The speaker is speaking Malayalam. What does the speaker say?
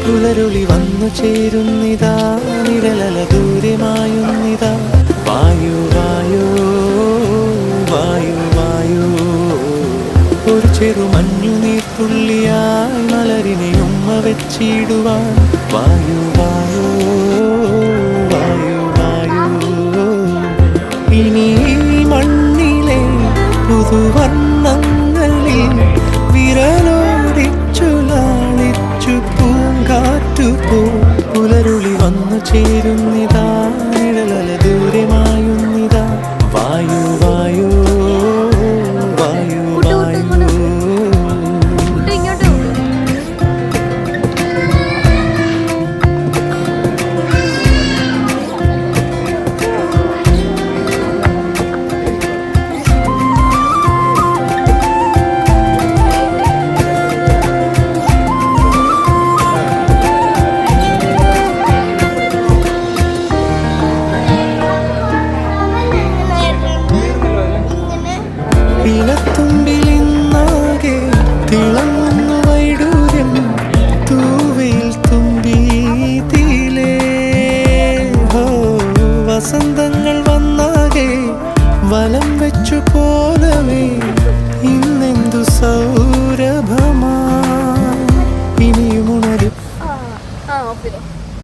പുലരുളി വന്നു ചേരുന്നിതാ നിഴലല ദൂരമായുന്നിതാ വായു വായു വായു വായു ഒരു ചെറു മഞ്ഞു നീർത്തുള്ളിയായി മലരിനെ ഉമ്മ വെച്ചിടുവാൻ വായു വായു വായു വായു ഇനി മണ്ണിലെ പുതുവർണ്ണങ്ങളിൽ വിരലോടിച്ചു ലാളിച്ചു പൂങ്കാറ്റുപോ പുലരുളി വന്നു ചേരുന്നിതാ നിഴലല ദൂരമായുന്നിതാ വായു വായു വായു വായു ഇലത്തുമ്പിലിന്നാകെ തിളങ്ങുന്നു വൈഡൂര്യം തൂവയിൽ തുമ്പീതിലേ ഹോ വസന്തങ്ങൾ വന്നാകെ വലം വെച്ചു പോലവേ ഇന്നെന്തു സൗരഭമാ ഇനിയും ഉണരും